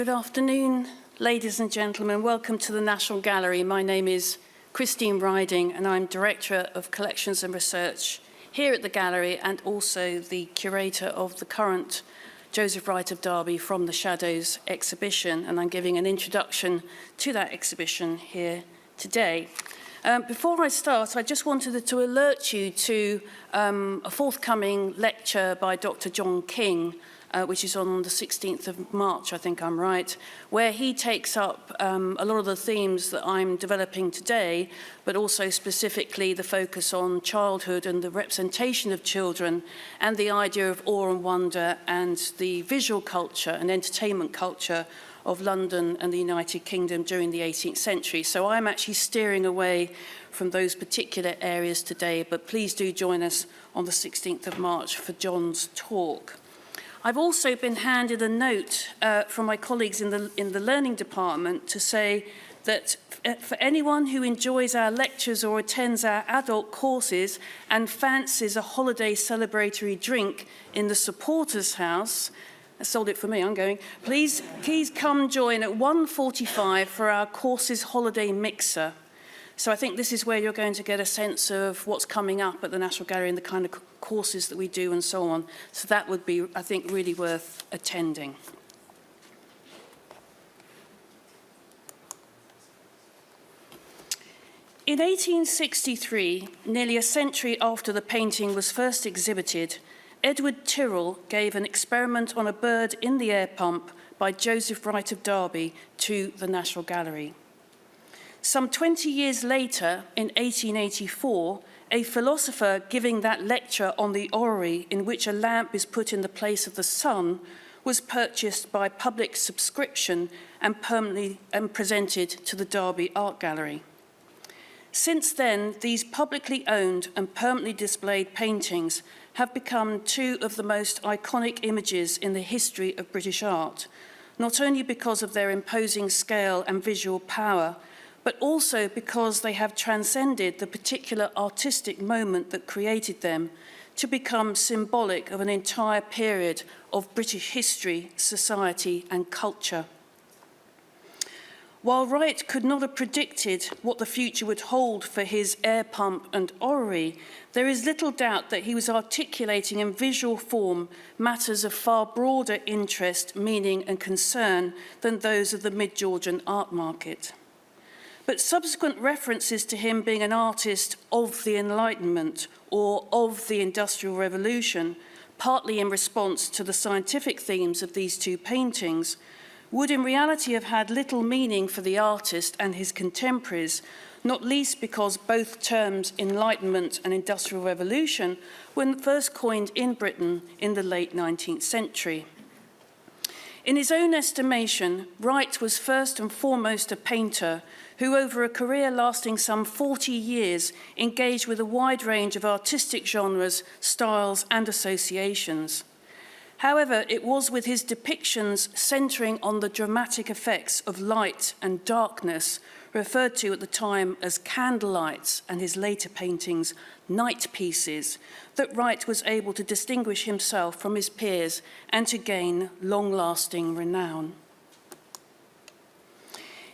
Good afternoon, ladies and gentlemen. Welcome to the National Gallery. My name is Christine Riding and I'm Director of Collections and Research here at the Gallery and also the Curator of the current Joseph Wright of Derby From the Shadows exhibition, and I'm giving an introduction to that exhibition here today. Before I start, I just wanted to alert you to a forthcoming lecture by Dr. John King, which is on the 16th of March, I think I'm right, where he takes up a lot of the themes that I'm developing today, but also specifically the focus on childhood and the representation of children and the idea of awe and wonder and the visual culture and entertainment culture of London and the United Kingdom during the 18th century. So I'm actually steering away from those particular areas today, but please do join us on the 16th of March for John's talk. I've also been handed a note from my colleagues in the learning department to say that for anyone who enjoys our lectures or attends our adult courses and fancies a holiday celebratory drink in the supporters' house, I sold it for me, I'm going, please come join at 1:45 for our courses holiday mixer. So I think this is where you're going to get a sense of what's coming up at the National Gallery and the kind of courses that we do and so on. So that would be, I think, really worth attending. In 1863, nearly a century after the painting was first exhibited, Edward Tyrrell gave an experiment on a bird in the air pump by Joseph Wright of Derby to the National Gallery. Some 20 years later, in 1884, a philosopher giving that lecture on the orrery in which a lamp is put in the place of the sun was purchased by public subscription and presented to the Derby Art Gallery. Since then, these publicly owned and permanently displayed paintings have become two of the most iconic images in the history of British art, not only because of their imposing scale and visual power, but also because they have transcended the particular artistic moment that created them to become symbolic of an entire period of British history, society, and culture. While Wright could not have predicted what the future would hold for his air pump and orrery, there is little doubt that he was articulating in visual form matters of far broader interest, meaning, and concern than those of the mid-Georgian art market. But subsequent references to him being an artist of the Enlightenment or of the Industrial Revolution, partly in response to the scientific themes of these two paintings, would in reality have had little meaning for the artist and his contemporaries, not least because both terms, Enlightenment and Industrial Revolution, were first coined in Britain in the late 19th century. In his own estimation, Wright was first and foremost a painter who, over a career lasting some 40 years, engaged with a wide range of artistic genres, styles, and associations. However, it was with his depictions centering on the dramatic effects of light and darkness, referred to at the time as candlelights, and his later paintings, night pieces, that Wright was able to distinguish himself from his peers and to gain long-lasting renown.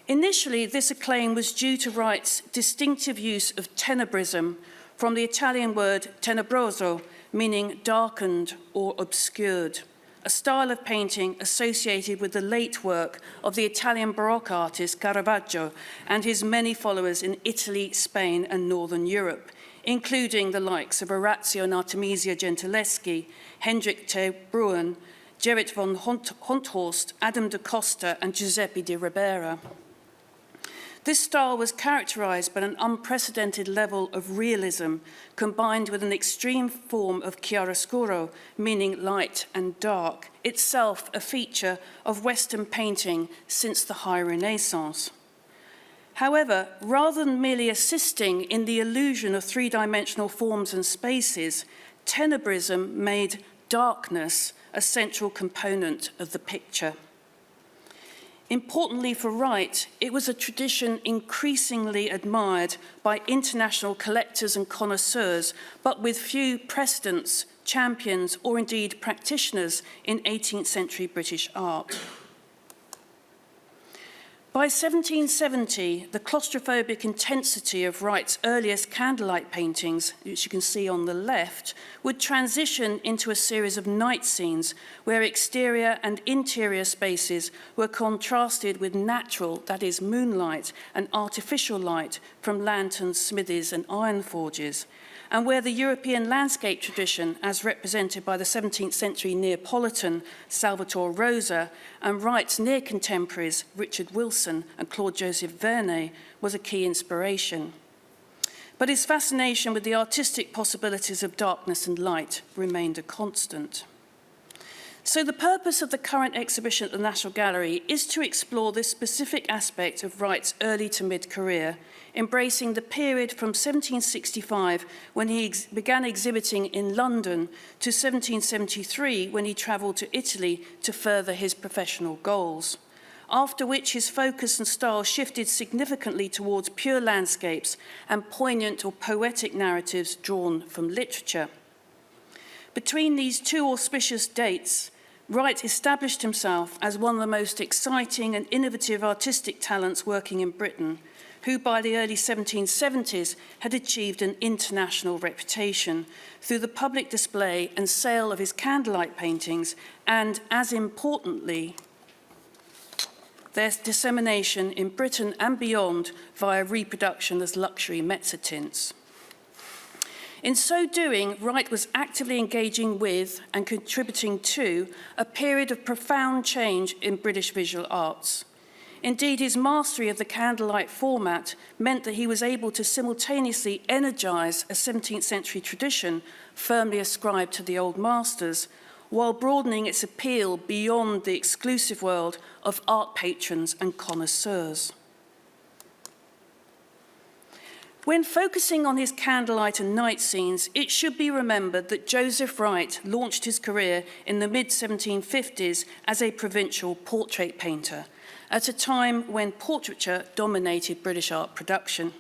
Initially, this acclaim was due to Wright's distinctive use of tenebrism, from the Italian word tenebroso, meaning darkened or obscured, a style of painting associated with the late work of the Italian Baroque artist Caravaggio and his many followers in Italy, Spain, and Northern Europe, including the likes of Orazio and Artemisia Gentileschi, Hendrik ter Bruin, Gerrit von Honthorst, Adam da Costa, and Giuseppe di Ribera. This style was characterized by an unprecedented level of realism combined with an extreme form of chiaroscuro, meaning light and dark, itself a feature of Western painting since the High Renaissance. However, rather than merely assisting in the illusion of three-dimensional forms and spaces, tenebrism made darkness a central component of the picture. Importantly for Wright, it was a tradition increasingly admired by international collectors and connoisseurs, but with few precedents, champions, or indeed practitioners in 18th century British art. By 1770, the claustrophobic intensity of Wright's earliest candlelight paintings, which you can see on the left, would transition into a series of night scenes where exterior and interior spaces were contrasted with natural, that is, moonlight, and artificial light from lanterns, smithies, and iron forges, and where the European landscape tradition, as represented by the 17th century Neapolitan Salvator Rosa and Wright's near contemporaries Richard Wilson and Claude Joseph Vernet, was a key inspiration. But his fascination with the artistic possibilities of darkness and light remained a constant. So the purpose of the current exhibition at the National Gallery is to explore this specific aspect of Wright's early to mid-career, embracing the period from 1765, when he began exhibiting in London, to 1773, when he travelled to Italy to further his professional goals, after which his focus and style shifted significantly towards pure landscapes and poignant or poetic narratives drawn from literature. Between these two auspicious dates, Wright established himself as one of the most exciting and innovative artistic talents working in Britain, who by the early 1770s had achieved an international reputation through the public display and sale of his candlelight paintings and, as importantly, their dissemination in Britain and beyond via reproduction as luxury mezzotints. In so doing, Wright was actively engaging with and contributing to a period of profound change in British visual arts. Indeed, his mastery of the candlelight format meant that he was able to simultaneously energize a 17th century tradition firmly ascribed to the old masters, while broadening its appeal beyond the exclusive world of art patrons and connoisseurs. When focusing on his candlelight and night scenes, it should be remembered that Joseph Wright launched his career in the mid-1750s as a provincial portrait painter, at a time when portraiture dominated British art production.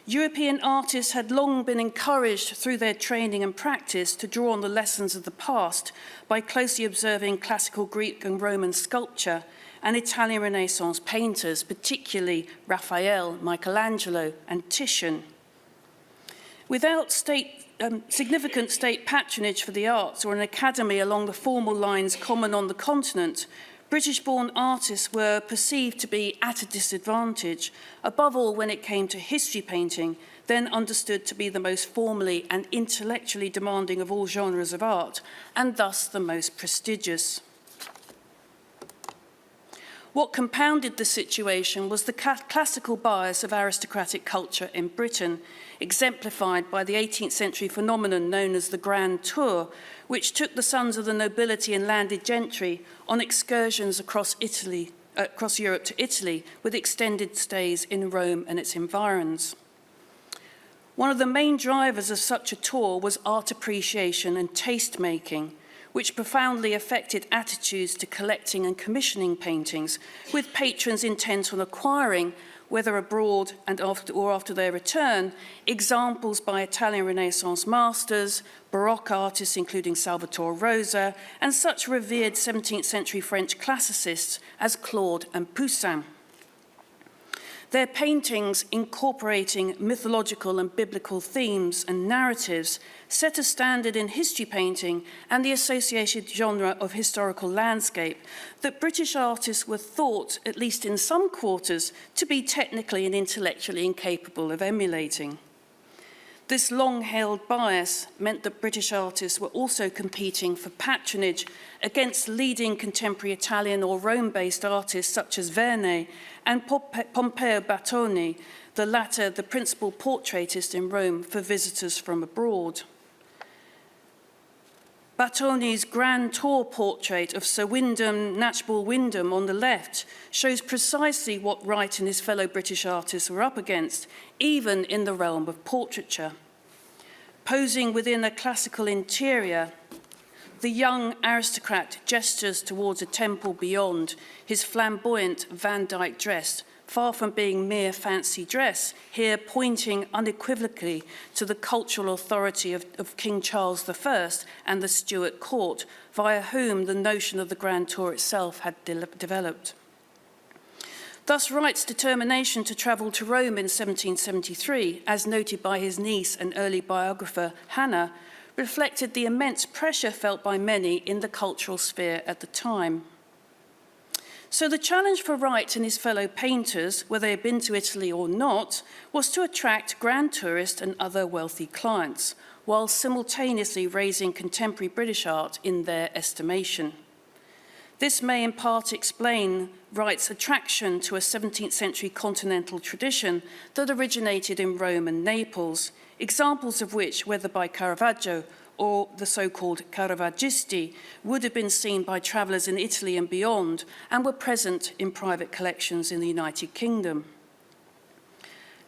European artists had long been encouraged through their training and practice to draw on the lessons of the past by closely observing classical Greek and Roman sculpture and Italian Renaissance painters, particularly Raphael, Michelangelo, and Titian. Without significant state patronage for the arts or an academy along the formal lines common on the continent, British-born artists were perceived to be at a disadvantage, above all when it came to history painting, then understood to be the most formally and intellectually demanding of all genres of art, and thus the most prestigious. What compounded the situation was the classical bias of aristocratic culture in Britain, exemplified by the 18th century phenomenon known as the Grand Tour, which took the sons of the nobility and landed gentry on excursions across Europe to Italy, with extended stays in Rome and its environs. One of the main drivers of such a tour was art appreciation and taste-making, which profoundly affected attitudes to collecting and commissioning paintings, with patrons intent on acquiring, whether abroad or after their return, examples by Italian Renaissance masters, Baroque artists including Salvator Rosa, and such revered 17th century French classicists as Claude and Poussin. Their paintings, incorporating mythological and biblical themes and narratives, set a standard in history painting and the associated genre of historical landscape that British artists were thought, at least in some quarters, to be technically and intellectually incapable of emulating. This long-held bias meant that British artists were also competing for patronage against leading contemporary Italian or Rome-based artists such as Vernet and Pompeo Battoni, the latter the principal portraitist in Rome for visitors from abroad. Battoni's Grand Tour portrait of Sir Natchbull Wyndham on the left shows precisely what Wright and his fellow British artists were up against, even in the realm of portraiture. Posing within a classical interior, the young aristocrat gestures towards a temple beyond, his flamboyant Van Dyck dress, far from being mere fancy dress, here pointing unequivocally to the cultural authority of King Charles I and the Stuart court, via whom the notion of the Grand Tour itself had developed. Thus, Wright's determination to travel to Rome in 1773, as noted by his niece and early biographer Hannah, reflected the immense pressure felt by many in the cultural sphere at the time. So the challenge for Wright and his fellow painters, whether they had been to Italy or not, was to attract grand tourists and other wealthy clients, while simultaneously raising contemporary British art in their estimation. This may in part explain Wright's attraction to a 17th century continental tradition that originated in Rome and Naples, examples of which, whether by Caravaggio or the so-called Caravaggisti, would have been seen by travellers in Italy and beyond, and were present in private collections in the United Kingdom.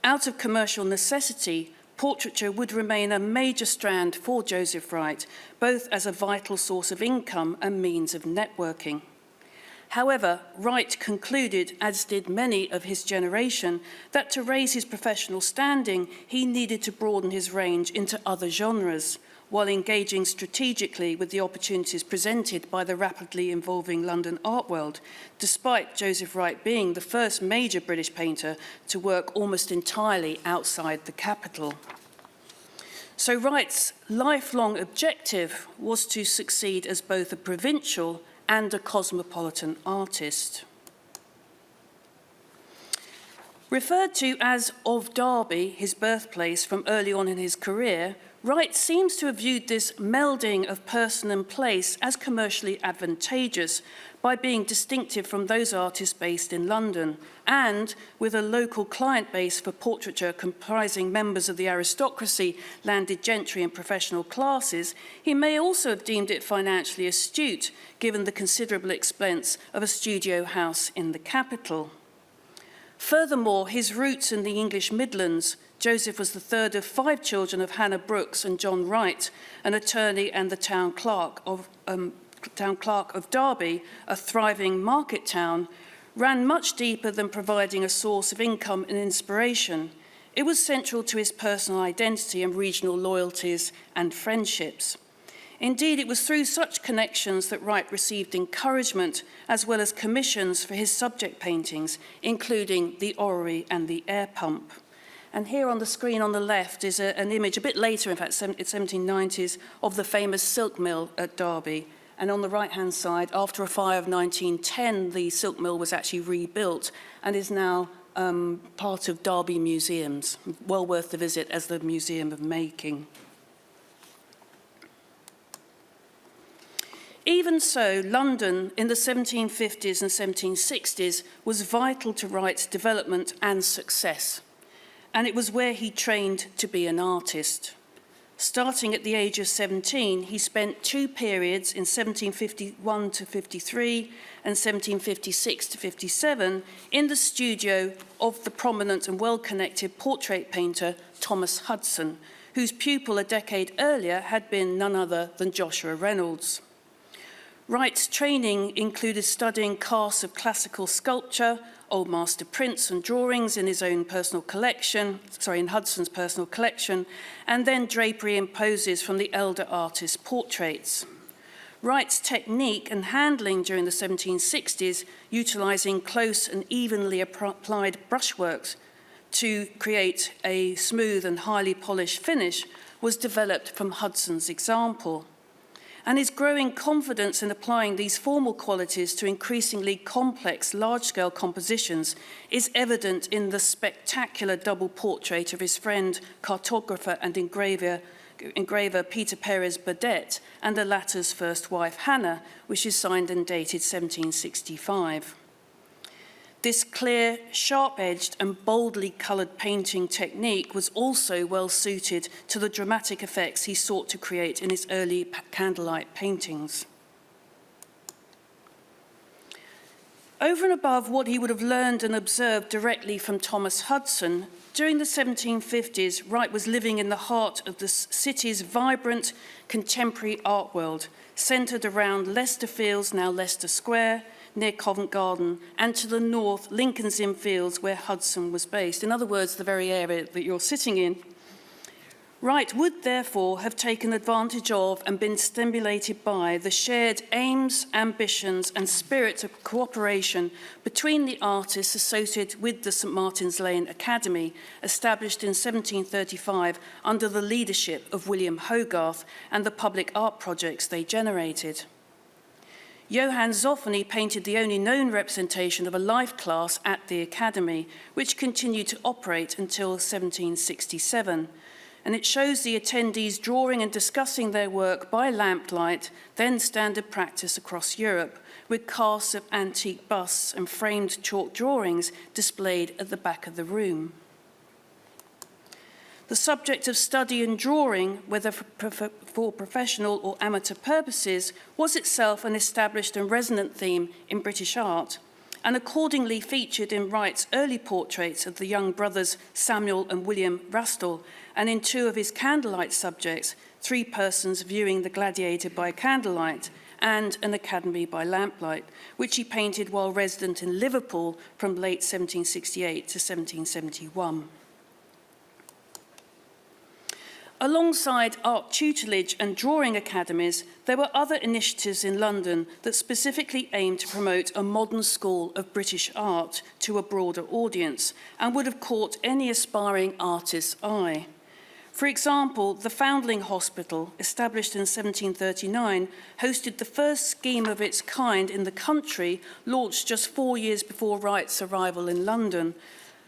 Out of commercial necessity, portraiture would remain a major strand for Joseph Wright, both as a vital source of income and means of networking. However, Wright concluded, as did many of his generation, that to raise his professional standing, he needed to broaden his range into other genres, while engaging strategically with the opportunities presented by the rapidly evolving London art world, despite Joseph Wright being the first major British painter to work almost entirely outside the capital. So Wright's lifelong objective was to succeed as both a provincial and a cosmopolitan artist. Referred to as of Derby, his birthplace, from early on in his career, Wright seems to have viewed this melding of person and place as commercially advantageous by being distinctive from those artists based in London, and with a local client base for portraiture comprising members of the aristocracy, landed gentry and professional classes, he may also have deemed it financially astute, given the considerable expense of a studio house in the capital. Furthermore, his roots in the English Midlands, Joseph was the third of 5 children of Hannah Brooks and John Wright, an attorney and the town clerk of Derby, a thriving market town, ran much deeper than providing a source of income and inspiration. It was central to his personal identity and regional loyalties and friendships. Indeed, it was through such connections that Wright received encouragement as well as commissions for his subject paintings, including the orrery and the air pump. And here on the screen on the left is an image, a bit later, in fact, it's 1790s, of the famous silk mill at Derby. And on the right-hand side, after a fire of 1910, the silk mill was actually rebuilt and is now part of Derby museums. Well worth the visit as the Museum of Making. Even so, London in the 1750s and 1760s was vital to Wright's development and success, and it was where he trained to be an artist. Starting at the age of 17, he spent 2 periods in 1751 to 53 and 1756 to 57 in the studio of the prominent and well-connected portrait painter Thomas Hudson, whose pupil a decade earlier had been none other than Joshua Reynolds. Wright's training included studying casts of classical sculpture, old master prints and drawings in his own personal collection, in Hudson's personal collection, and then drapery and poses from the elder artist's portraits. Wright's technique and handling during the 1760s, utilising close and evenly applied brushworks to create a smooth and highly polished finish, was developed from Hudson's example. And his growing confidence in applying these formal qualities to increasingly complex, large-scale compositions is evident in the spectacular double portrait of his friend, cartographer and engraver Peter Perez Burdett and the latter's first wife, Hannah, which is signed and dated 1765. This clear, sharp-edged and boldly coloured painting technique was also well suited to the dramatic effects he sought to create in his early candlelight paintings. Over and above what he would have learned and observed directly from Thomas Hudson, during the 1750s, Wright was living in the heart of the city's vibrant contemporary art world, centred around Leicester Fields, now Leicester Square, near Covent Garden, and to the north, Lincoln's Inn Fields, where Hudson was based. In other words, the very area that you're sitting in. Wright would therefore have taken advantage of and been stimulated by the shared aims, ambitions and spirit of cooperation between the artists associated with the St Martin's Lane Academy, established in 1735 under the leadership of William Hogarth, and the public art projects they generated. Johann Zoffany painted the only known representation of a life class at the Academy, which continued to operate until 1767. And it shows the attendees drawing and discussing their work by lamplight, then standard practice across Europe, with casts of antique busts and framed chalk drawings displayed at the back of the room. The subject of study and drawing, whether for professional or amateur purposes, was itself an established and resonant theme in British art, and accordingly featured in Wright's early portraits of the young brothers Samuel and William Rastall, and in two of his candlelight subjects, Three Persons Viewing the Gladiator by Candlelight and An Academy by Lamplight, which he painted while resident in Liverpool from late 1768 to 1771. Alongside art tutelage and drawing academies, there were other initiatives in London that specifically aimed to promote a modern school of British art to a broader audience and would have caught any aspiring artist's eye. For example, the Foundling Hospital, established in 1739, hosted the first scheme of its kind in the country, launched just 4 years before Wright's arrival in London,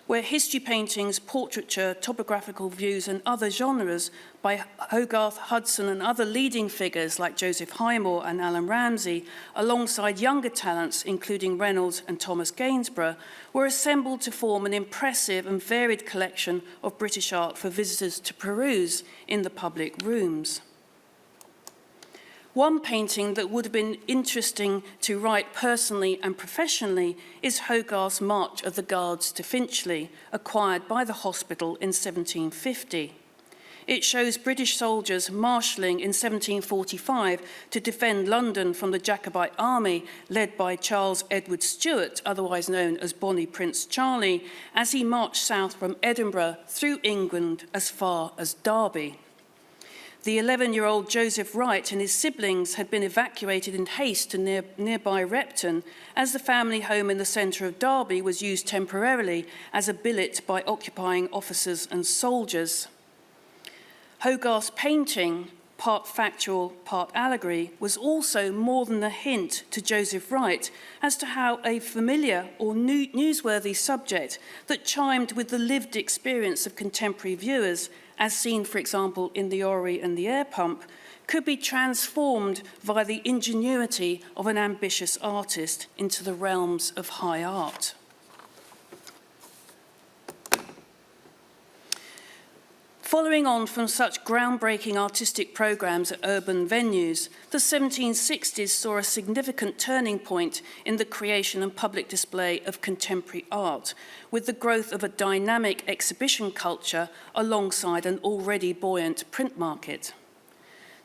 where history paintings, portraiture, topographical views and other genres by Hogarth, Hudson and other leading figures like Joseph Highmore and Alan Ramsay, alongside younger talents including Reynolds and Thomas Gainsborough, were assembled to form an impressive and varied collection of British art for visitors to peruse in the public rooms. One painting that would have been interesting to Wright personally and professionally is Hogarth's March of the Guards to Finchley, acquired by the hospital in 1750. It shows British soldiers marshalling in 1745 to defend London from the Jacobite army led by Charles Edward Stuart, otherwise known as Bonnie Prince Charlie, as he marched south from Edinburgh through England as far as Derby. The 11-year-old Joseph Wright and his siblings had been evacuated in haste to nearby Repton, as the family home in the centre of Derby was used temporarily as a billet by occupying officers and soldiers. Hogarth's painting, part factual, part allegory, was also more than a hint to Joseph Wright as to how a familiar or newsworthy subject that chimed with the lived experience of contemporary viewers, as seen, for example, in The Orrery and the Air Pump, could be transformed via the ingenuity of an ambitious artist into the realms of high art. Following on from such groundbreaking artistic programs at urban venues, the 1760s saw a significant turning point in the creation and public display of contemporary art, with the growth of a dynamic exhibition culture alongside an already buoyant print market.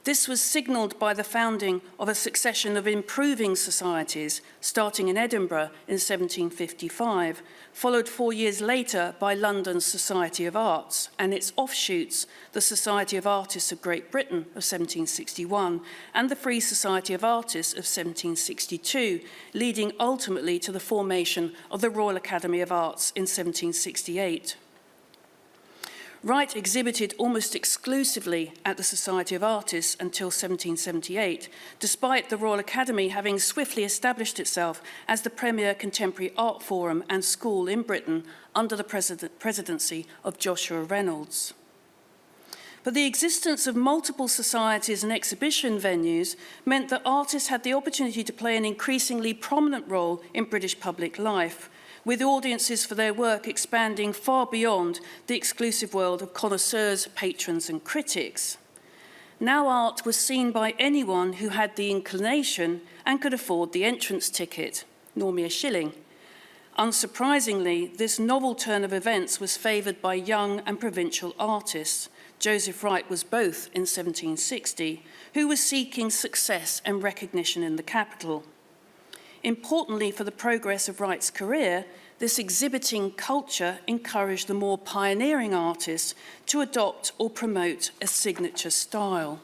This was signalled by the founding of a succession of improving societies, starting in Edinburgh in 1755, followed 4 years later by London's Society of Arts and its offshoots, the Society of Artists of Great Britain of 1761 and the Free Society of Artists of 1762, leading ultimately to the formation of the Royal Academy of Arts in 1768. Wright exhibited almost exclusively at the Society of Artists until 1778, despite the Royal Academy having swiftly established itself as the premier contemporary art forum and school in Britain under the presidency of Joshua Reynolds. But the existence of multiple societies and exhibition venues meant that artists had the opportunity to play an increasingly prominent role in British public life, with audiences for their work expanding far beyond the exclusive world of connoisseurs, patrons and critics. Now art was seen by anyone who had the inclination and could afford the entrance ticket, normally a shilling. Unsurprisingly, this novel turn of events was favoured by young and provincial artists. Joseph Wright was both in 1760, who was seeking success and recognition in the capital. Importantly for the progress of Wright's career, this exhibiting culture encouraged the more pioneering artists to adopt or promote a signature style.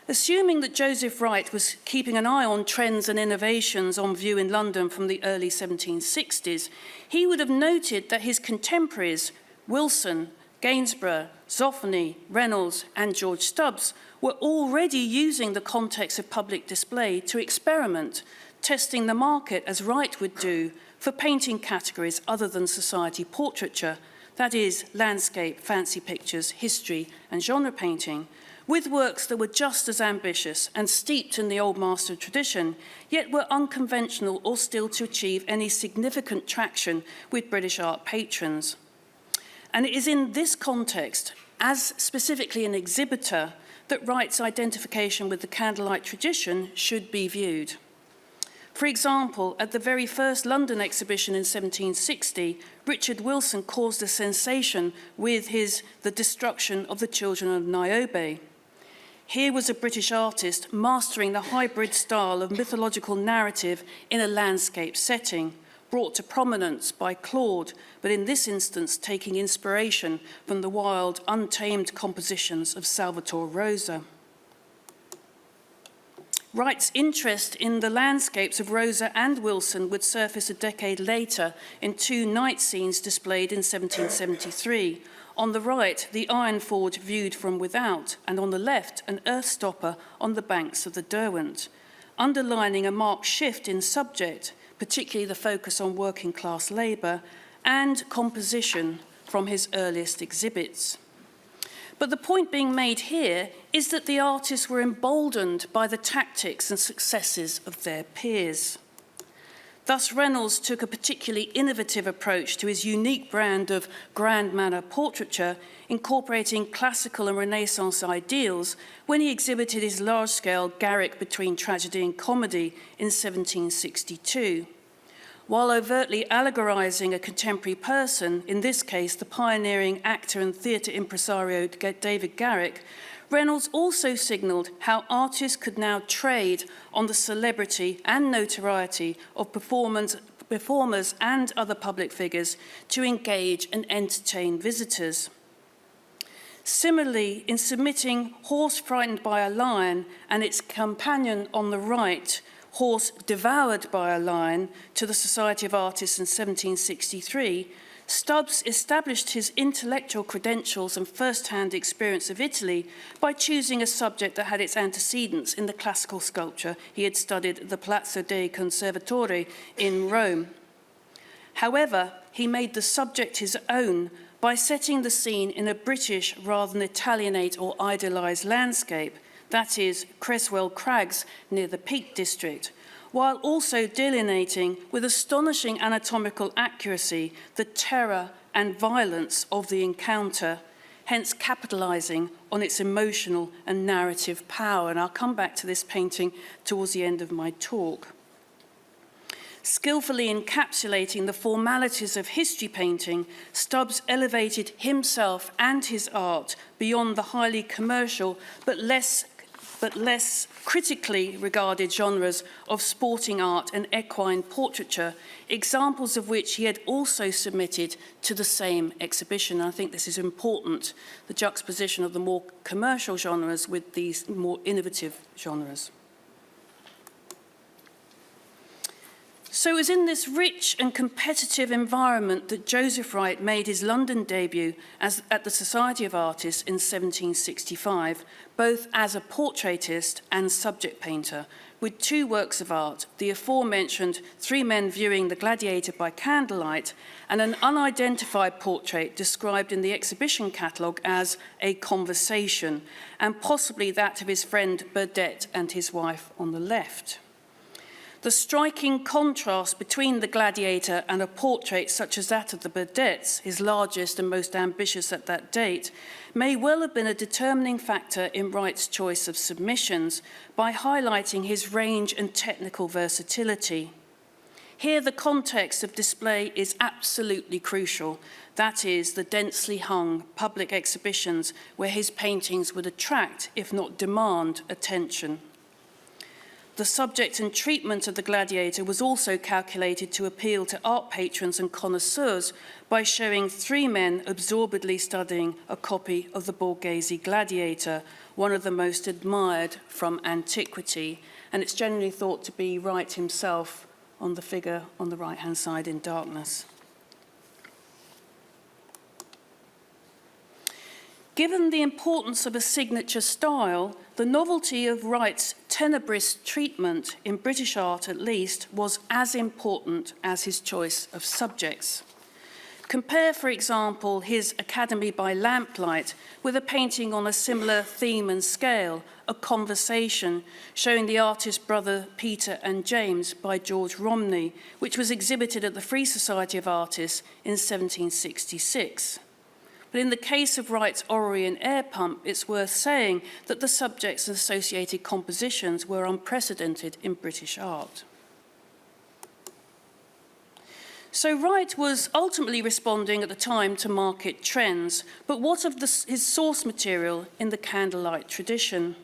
Assuming that Joseph Wright was keeping an eye on trends and innovations on view in London from the early 1760s, he would have noted that his contemporaries, Wilson, Gainsborough, Zoffany, Reynolds, and George Stubbs, were already using the context of public display to experiment, testing the market as Wright would do for painting categories other than society portraiture, that is, landscape, fancy pictures, history, and genre painting, with works that were just as ambitious and steeped in the old master tradition, yet were unconventional or still to achieve any significant traction with British art patrons. And it is in this context, as specifically an exhibitor, that Wright's identification with the candlelight tradition should be viewed. For example, at the very first London exhibition in 1760, Richard Wilson caused a sensation with his The Destruction of the Children of Niobe. Here was a British artist mastering the hybrid style of mythological narrative in a landscape setting, brought to prominence by Claude, but in this instance taking inspiration from the wild, untamed compositions of Salvator Rosa. Wright's interest in the landscapes of Rosa and Wilson would surface a decade later in two night scenes displayed in 1773. On the right, the iron forge viewed from without, and on the left, an earth stopper on the banks of the Derwent, underlining a marked shift in subject, particularly the focus on working class labour, and composition from his earliest exhibits. But the point being made here is that the artists were emboldened by the tactics and successes of their peers. Thus, Reynolds took a particularly innovative approach to his unique brand of grand manner portraiture, incorporating classical and Renaissance ideals when he exhibited his large-scale Garrick Between Tragedy and Comedy in 1762. While overtly allegorizing a contemporary person, in this case the pioneering actor and theatre impresario David Garrick, Reynolds also signalled how artists could now trade on the celebrity and notoriety of performers and other public figures to engage and entertain visitors. Similarly, in submitting Horse Frightened by a Lion and its companion on the right, Horse Devoured by a Lion, to the Society of Artists in 1763, Stubbs established his intellectual credentials and first-hand experience of Italy by choosing a subject that had its antecedents in the classical sculpture he had studied at the Palazzo dei Conservatori in Rome. However, he made the subject his own by setting the scene in a British rather than Italianate or idealised landscape, that is, Creswell Crags near the Peak District, while also delineating with astonishing anatomical accuracy the terror and violence of the encounter, hence capitalising on its emotional and narrative power. And I'll come back to this painting towards the end of my talk. Skillfully encapsulating the formalities of history painting, Stubbs elevated himself and his art beyond the highly commercial but less critically regarded genres of sporting art and equine portraiture, examples of which he had also submitted to the same exhibition. I think this is important, the juxtaposition of the more commercial genres with these more innovative genres. So it was in this rich and competitive environment that Joseph Wright made his London debut at the Society of Artists in 1765, both as a portraitist and subject painter, with two works of art, the aforementioned Three Men Viewing the Gladiator by Candlelight and an unidentified portrait described in the exhibition catalogue as a conversation, and possibly that of his friend Burdett and his wife on the left. The striking contrast between the Gladiator and a portrait such as that of the Burdett's, his largest and most ambitious at that date, may well have been a determining factor in Wright's choice of submissions by highlighting his range and technical versatility. Here the context of display is absolutely crucial, that is, the densely hung public exhibitions where his paintings would attract, if not demand, attention. The subject and treatment of the gladiator was also calculated to appeal to art patrons and connoisseurs by showing three men absorbedly studying a copy of the Borghese Gladiator, one of the most admired from antiquity. And it's generally thought to be Wright himself on the figure on the right-hand side in darkness. Given the importance of a signature style, the novelty of Wright's tenebrous treatment, in British art at least, was as important as his choice of subjects. Compare, for example, his Academy by Lamplight with a painting on a similar theme and scale, A Conversation, showing the artist's brother Peter and James by George Romney, which was exhibited at the Free Society of Artists in 1766. But in the case of Wright's Orrery and Air Pump, it's worth saying that the subjects and associated compositions were unprecedented in British art. So Wright was ultimately responding at the time to market trends, but what of his source material in the candlelight tradition?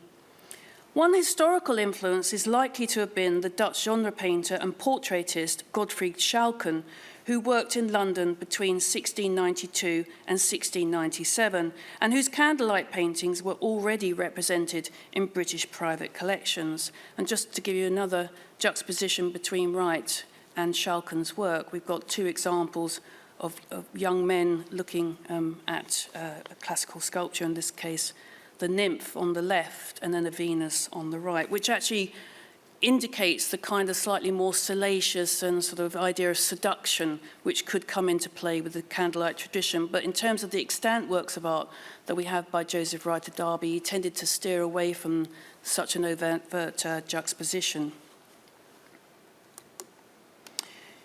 One historical influence is likely to have been the Dutch genre painter and portraitist Godfried Schalcken, who worked in London between 1692 and 1697, and whose candlelight paintings were already represented in British private collections. And just to give you another juxtaposition between Wright and Schalcken's work, we've got two examples of young men looking at a classical sculpture, in this case, the nymph on the left and then a Venus on the right, which actually indicates the kind of slightly more salacious and sort of idea of seduction which could come into play with the candlelight tradition. But in terms of the extant works of art that we have by Joseph Wright of Derby, he tended to steer away from such an overt juxtaposition.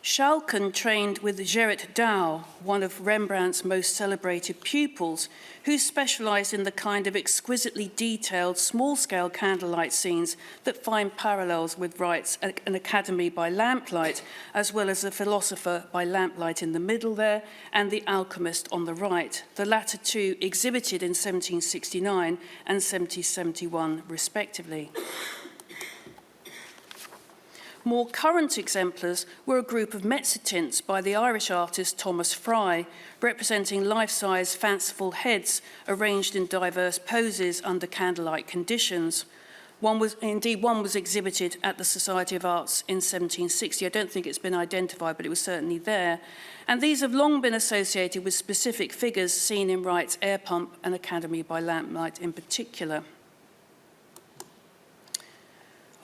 Schalcken trained with Gerrit Douw, one of Rembrandt's most celebrated pupils, who specialised in the kind of exquisitely detailed small-scale candlelight scenes that find parallels with Wright's An Academy by Lamplight, as well as The Philosopher by Lamplight in the middle there, and The Alchemist on the right, the latter two exhibited in 1769 and 1771 respectively. More current exemplars were a group of mezzotints by the Irish artist Thomas Fry, representing life-size fanciful heads arranged in diverse poses under candlelight conditions. One was exhibited at the Society of Arts in 1760. I don't think it's been identified, but it was certainly there. And these have long been associated with specific figures seen in Wright's Air Pump and Academy by Lamplight in particular.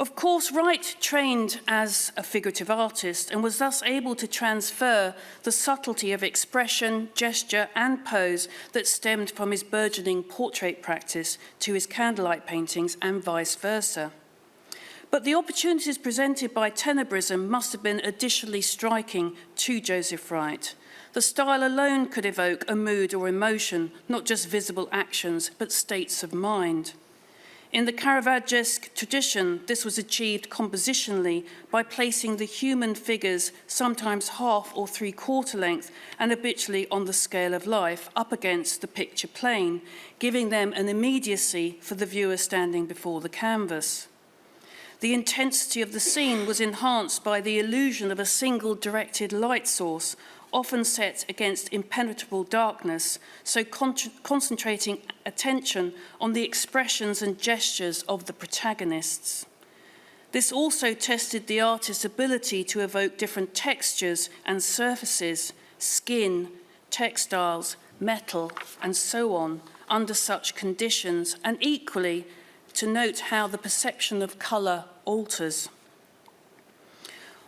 Of course, Wright trained as a figurative artist and was thus able to transfer the subtlety of expression, gesture, and pose that stemmed from his burgeoning portrait practice to his candlelight paintings and vice versa. But the opportunities presented by tenebrism must have been additionally striking to Joseph Wright. The style alone could evoke a mood or emotion, not just visible actions, but states of mind. In the Caravagesque tradition, this was achieved compositionally by placing the human figures, sometimes half or three-quarter length, and habitually on the scale of life, up against the picture plane, giving them an immediacy for the viewer standing before the canvas. The intensity of the scene was enhanced by the illusion of a single directed light source, often set against impenetrable darkness, so concentrating attention on the expressions and gestures of the protagonists. This also tested the artist's ability to evoke different textures and surfaces, skin, textiles, metal, and so on, under such conditions, and equally to note how the perception of colour alters.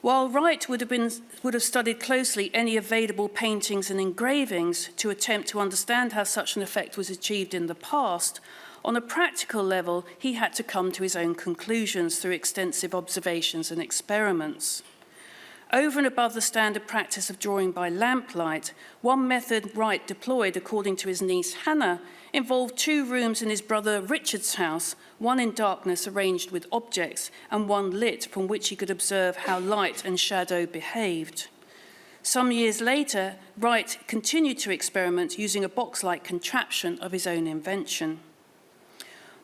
While Wright would have studied closely any available paintings and engravings to attempt to understand how such an effect was achieved in the past, on a practical level, he had to come to his own conclusions through extensive observations and experiments. Over and above the standard practice of drawing by lamplight, one method Wright deployed, according to his niece Hannah, involved 2 rooms in his brother Richard's house, one in darkness arranged with objects, and one lit from which he could observe how light and shadow behaved. Some years later, Wright continued to experiment using a box-like contraption of his own invention.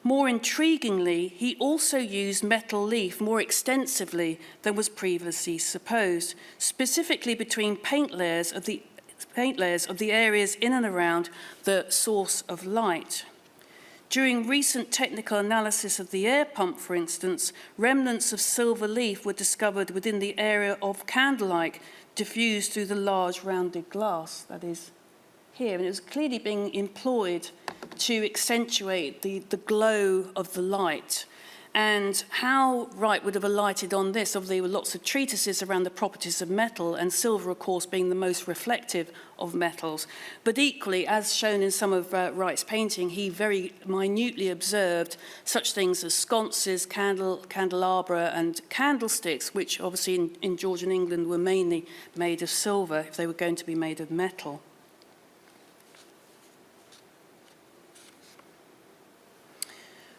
More intriguingly, he also used metal leaf more extensively than was previously supposed, specifically between paint layers of the areas in and around the source of light. During recent technical analysis of the air pump, for instance, remnants of silver leaf were discovered within the area of candlelight diffused through the large rounded glass, that is here. And it was clearly being employed to accentuate the glow of the light. And how Wright would have alighted on this, obviously there were lots of treatises around the properties of metal, and silver, of course, being the most reflective of metals. But equally, as shown in some of Wright's painting, he very minutely observed such things as sconces, candelabra, and candlesticks, which obviously in Georgian England were mainly made of silver if they were going to be made of metal.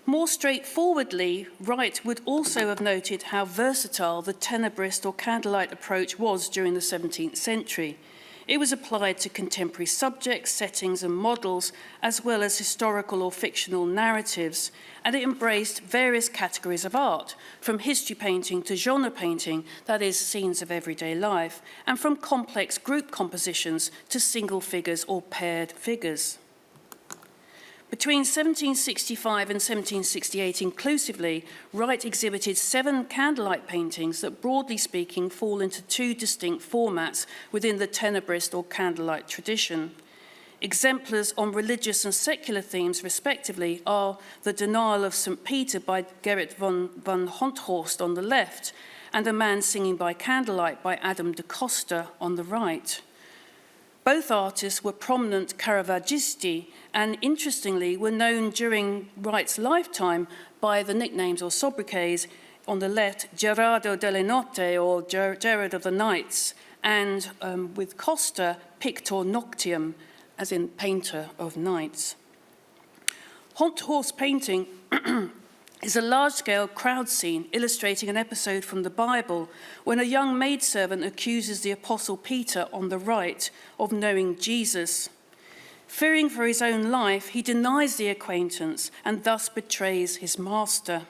More straightforwardly, Wright would also have noted how versatile the tenebrist or candlelight approach was during the 17th century. It was applied to contemporary subjects, settings and models, as well as historical or fictional narratives, and it embraced various categories of art, from history painting to genre painting, that is, scenes of everyday life, and from complex group compositions to single figures or paired figures. Between 1765 and 1768 inclusively, Wright exhibited 7 candlelight paintings that, broadly speaking, fall into 2 distinct formats within the tenebrist or candlelight tradition. Exemplars on religious and secular themes, respectively, are The Denial of St. Peter by Gerrit van Honthorst on the left, and A Man Singing by Candlelight by Adam de Costa on the right. Both artists were prominent Caravaggisti and, interestingly, were known during Wright's lifetime by the nicknames or sobriquets on the left, Gerardo delle Notte or Gerard of the Nights, and with Costa, Pictor Noctium, as in painter of nights. Honthorst's painting is a large-scale crowd scene illustrating an episode from the Bible when a young maidservant accuses the Apostle Peter on the right of knowing Jesus. Fearing for his own life, he denies the acquaintance and thus betrays his master.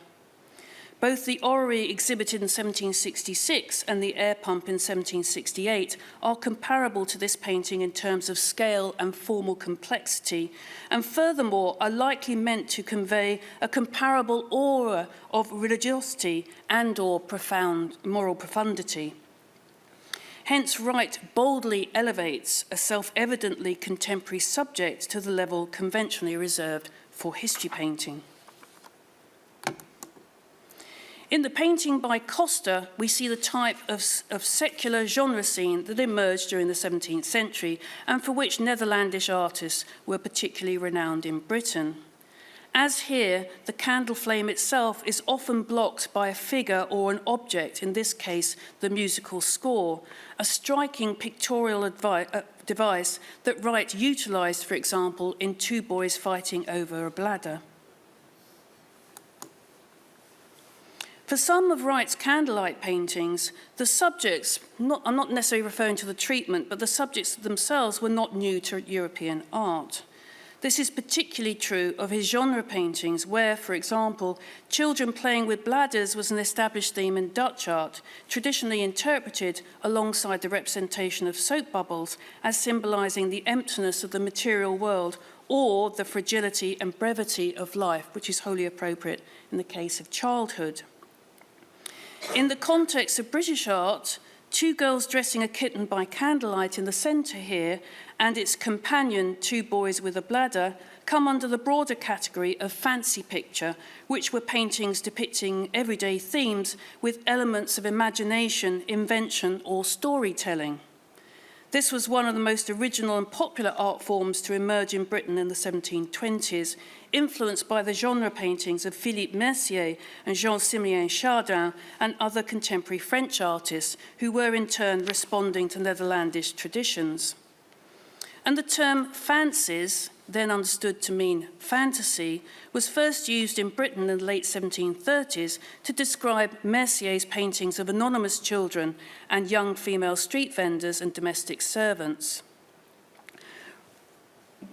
Both the orrery exhibited in 1766 and the air pump in 1768 are comparable to this painting in terms of scale and formal complexity, and furthermore are likely meant to convey a comparable aura of religiosity and or profound moral profundity. Hence, Wright boldly elevates a self-evidently contemporary subject to the level conventionally reserved for history painting. In the painting by Costa, we see the type of secular genre scene that emerged during the 17th century and for which Netherlandish artists were particularly renowned in Britain. As here, the candle flame itself is often blocked by a figure or an object, in this case, the musical score, a striking pictorial device that Wright utilised, for example, in Two Boys Fighting Over a Bladder. For some of Wright's candlelight paintings, the subjects, I'm not necessarily referring to the treatment, but the subjects themselves were not new to European art. This is particularly true of his genre paintings, where, for example, children playing with bladders was an established theme in Dutch art, traditionally interpreted alongside the representation of soap bubbles as symbolising the emptiness of the material world or the fragility and brevity of life, which is wholly appropriate in the case of childhood. In the context of British art, Two Girls Dressing a Kitten by Candlelight in the centre here and its companion, Two Boys with a Bladder, come under the broader category of fancy picture, which were paintings depicting everyday themes with elements of imagination, invention or storytelling. This was one of the most original and popular art forms to emerge in Britain in the 1720s, influenced by the genre paintings of Philippe Mercier and Jean-Similien Chardin and other contemporary French artists who were in turn responding to Netherlandish traditions. And the term fancies, then understood to mean fantasy, was first used in Britain in the late 1730s to describe Mercier's paintings of anonymous children and young female street vendors and domestic servants.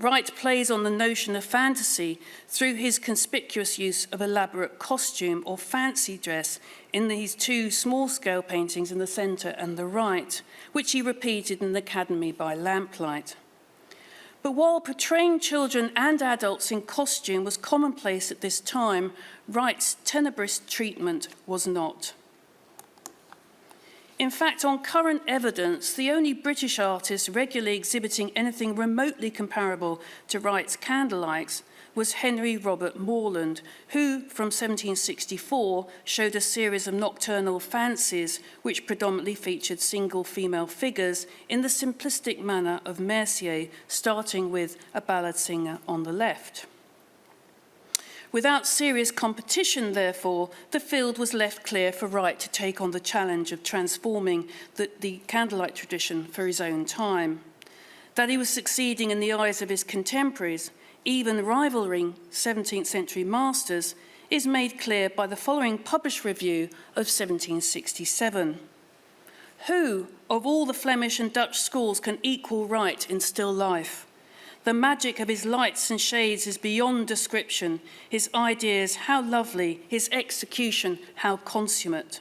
Wright plays on the notion of fantasy through his conspicuous use of elaborate costume or fancy dress in these two small-scale paintings in the centre and the right, which he repeated in the Academy by lamplight. But while portraying children and adults in costume was commonplace at this time, Wright's tenebrous treatment was not. In fact, on current evidence, the only British artist regularly exhibiting anything remotely comparable to Wright's candlelights was Henry Robert Morland, who, from 1764, showed a series of nocturnal fancies which predominantly featured single female figures in the simplistic manner of Mercier, starting with a ballad singer on the left. Without serious competition, therefore, the field was left clear for Wright to take on the challenge of transforming the candlelight tradition for his own time. That he was succeeding in the eyes of his contemporaries, even rivaling 17th century masters, is made clear by the following published review of 1767. Who of all the Flemish and Dutch schools can equal Wright in still life? The magic of his lights and shades is beyond description. His ideas, how lovely. His execution, how consummate.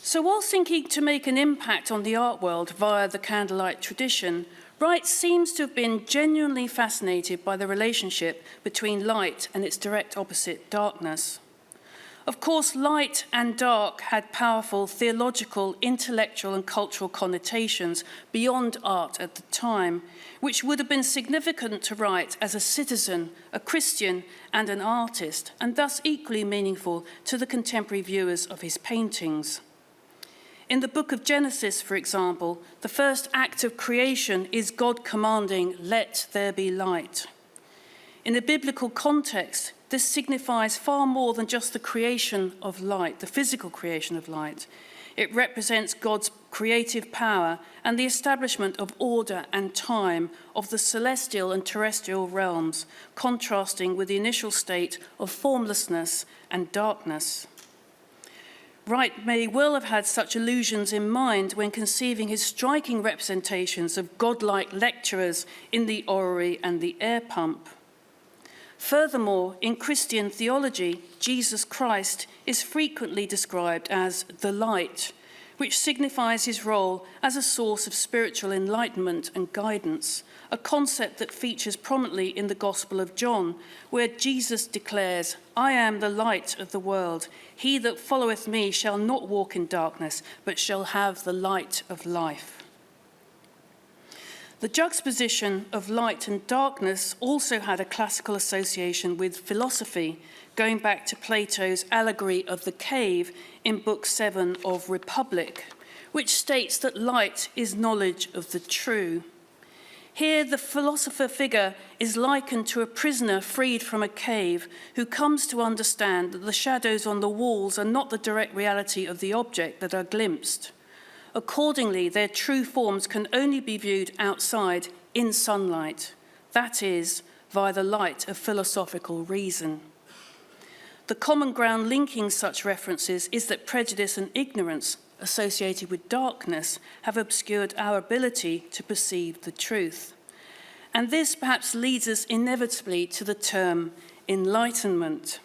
So while seeking to make an impact on the art world via the candlelight tradition, Wright seems to have been genuinely fascinated by the relationship between light and its direct opposite, darkness. Of course, light and dark had powerful theological, intellectual and cultural connotations beyond art at the time, which would have been significant to Wright as a citizen, a Christian and an artist, and thus equally meaningful to the contemporary viewers of his paintings. In the book of Genesis, for example, the first act of creation is God commanding, "Let there be light." In a biblical context, this signifies far more than just the creation of light, the physical creation of light. It represents God's creative power and the establishment of order and time of the celestial and terrestrial realms, contrasting with the initial state of formlessness and darkness. Wright may well have had such illusions in mind when conceiving his striking representations of godlike lecturers in the orrery and the air pump. Furthermore, in Christian theology, Jesus Christ is frequently described as the light, which signifies his role as a source of spiritual enlightenment and guidance, a concept that features prominently in the Gospel of John, where Jesus declares, "I am the light of the world. He that followeth me shall not walk in darkness, but shall have the light of life." The juxtaposition of light and darkness also had a classical association with philosophy, going back to Plato's allegory of the cave in Book 7 of Republic, which states that light is knowledge of the true. Here, the philosopher figure is likened to a prisoner freed from a cave who comes to understand that the shadows on the walls are not the direct reality of the object that are glimpsed. Accordingly, their true forms can only be viewed outside in sunlight, that is, via the light of philosophical reason. The common ground linking such references is that prejudice and ignorance associated with darkness have obscured our ability to perceive the truth. And this perhaps leads us inevitably to the term enlightenment.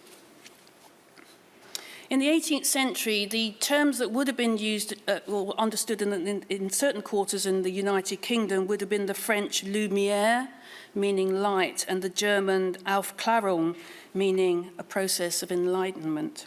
In the 18th century, the terms that would have been used or understood in certain quarters in the United Kingdom would have been the French lumière, meaning light, and the German Aufklärung, meaning a process of enlightenment.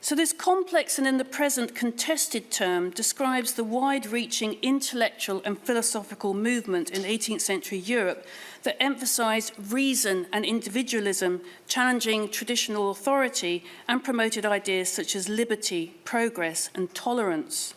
So this complex and in the present contested term describes the wide-reaching intellectual and philosophical movement in 18th century Europe that emphasized reason and individualism, challenging traditional authority, and promoted ideas such as liberty, progress, and tolerance.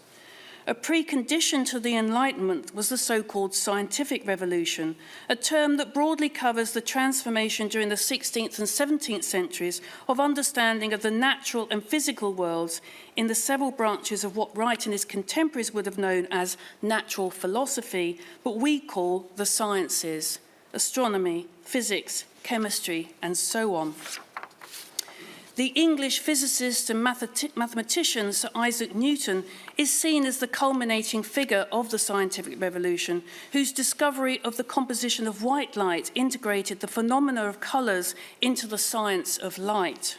A precondition to the Enlightenment was the so-called scientific revolution, a term that broadly covers the transformation during the 16th and 17th centuries of understanding of the natural and physical worlds in the several branches of what Wright and his contemporaries would have known as natural philosophy, but we call the sciences, astronomy, physics, chemistry, and so on. the English physicist and mathematician Sir Isaac Newton is seen as the culminating figure of the scientific revolution, whose discovery of the composition of white light integrated the phenomena of colours into the science of light.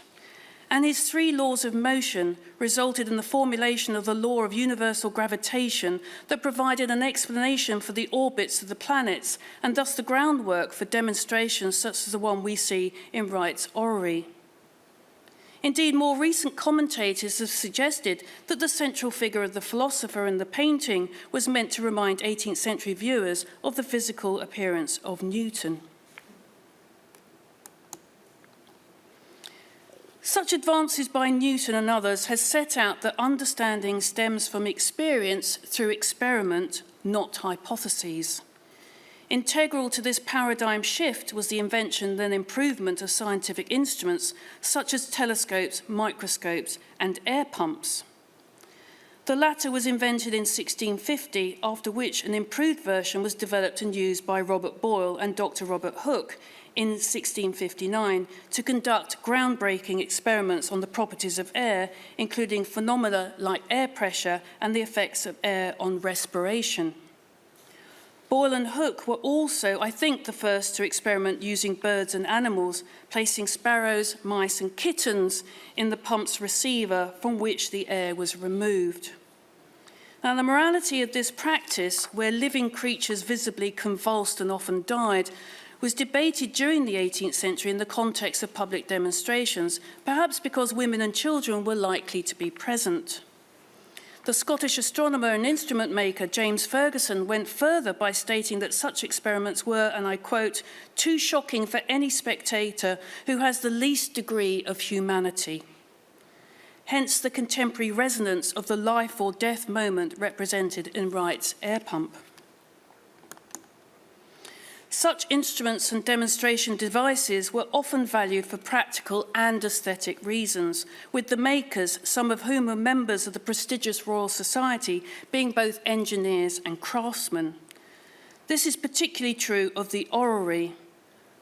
And his 3 laws of motion resulted in the formulation of the law of universal gravitation that provided an explanation for the orbits of the planets and thus the groundwork for demonstrations such as the one we see in Wright's orrery. Indeed, more recent commentators have suggested that the central figure of the philosopher in the painting was meant to remind 18th century viewers of the physical appearance of Newton. Such advances by Newton and others has set out that understanding stems from experience through experiment, not hypotheses. Integral to this paradigm shift was the invention and improvement of scientific instruments such as telescopes, microscopes, and air pumps. The latter was invented in 1650, after which an improved version was developed and used by Robert Boyle and Dr. Robert Hooke in 1659 to conduct groundbreaking experiments on the properties of air, including phenomena like air pressure and the effects of air on respiration. Boyle and Hooke were also, I think, the first to experiment using birds and animals, placing sparrows, mice, and kittens in the pump's receiver from which the air was removed. Now, the morality of this practice, where living creatures visibly convulsed and often died, was debated during the 18th century in the context of public demonstrations, perhaps because women and children were likely to be present. The Scottish astronomer and instrument maker James Ferguson went further by stating that such experiments were, and I quote, "too shocking for any spectator who has the least degree of humanity." Hence the contemporary resonance of the life or death moment represented in Wright's air pump. Such instruments and demonstration devices were often valued for practical and aesthetic reasons, with the makers, some of whom were members of the prestigious Royal Society, being both engineers and craftsmen. This is particularly true of the orrery.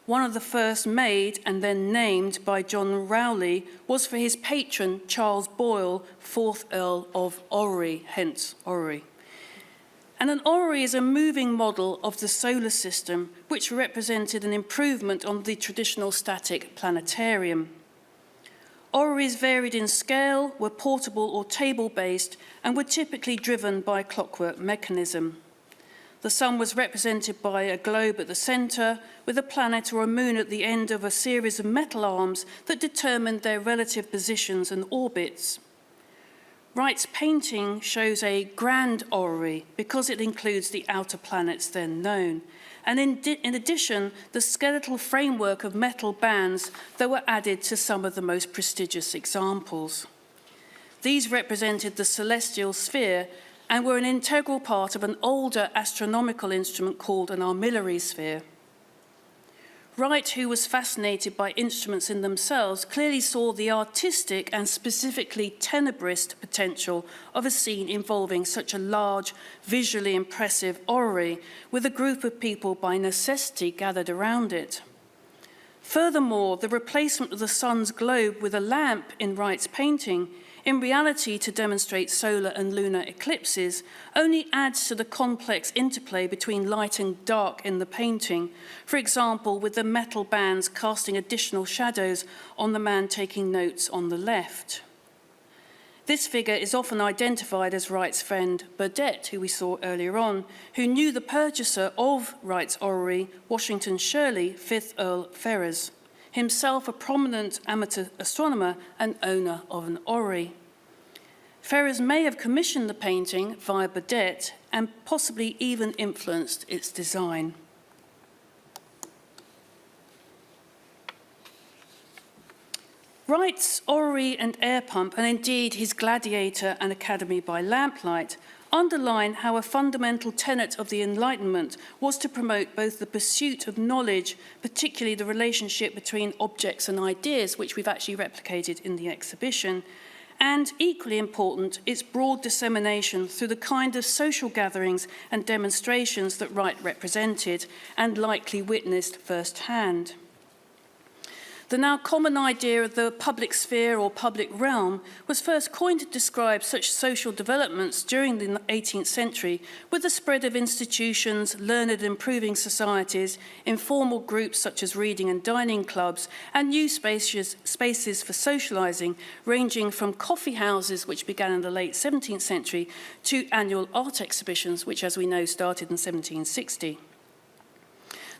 One of the first made and then named by John Rowley was for his patron Charles Boyle, 4th Earl of Orrery, hence orrery. And an orrery is a moving model of the solar system, which represented an improvement on the traditional static planetarium. Orreries varied in scale, were portable or table-based, and were typically driven by a clockwork mechanism. The sun was represented by a globe at the centre, with a planet or a moon at the end of a series of metal arms that determined their relative positions and orbits. Wright's painting shows a grand orrery because it includes the outer planets then known, and in addition, the skeletal framework of metal bands that were added to some of the most prestigious examples. These represented the celestial sphere and were an integral part of an older astronomical instrument called an armillary sphere. Wright, who was fascinated by instruments in themselves, clearly saw the artistic and specifically tenebrist potential of a scene involving such a large, visually impressive orrery, with a group of people by necessity gathered around it. Furthermore, the replacement of the sun's globe with a lamp in Wright's painting, in reality to demonstrate solar and lunar eclipses, only adds to the complex interplay between light and dark in the painting, for example, with the metal bands casting additional shadows on the man taking notes on the left. This figure is often identified as Wright's friend Burdett, who we saw earlier on, who knew the purchaser of Wright's orrery, Washington Shirley, 5th Earl Ferrers, himself a prominent amateur astronomer and owner of an orrery. Ferrers may have commissioned the painting via Burdett and possibly even influenced its design. Wright's orrery and air pump, and indeed his Gladiator and Academy by Lamplight, underline how a fundamental tenet of the Enlightenment was to promote both the pursuit of knowledge, particularly the relationship between objects and ideas, which we've actually replicated in the exhibition, and, equally important, its broad dissemination through the kind of social gatherings and demonstrations that Wright represented and likely witnessed firsthand. The now common idea of the public sphere or public realm was first coined to describe such social developments during the 18th century with the spread of institutions, learned improving societies, informal groups such as reading and dining clubs, and new spaces for socialising, ranging from coffee houses, which began in the late 17th century, to annual art exhibitions, which, as we know, started in 1760.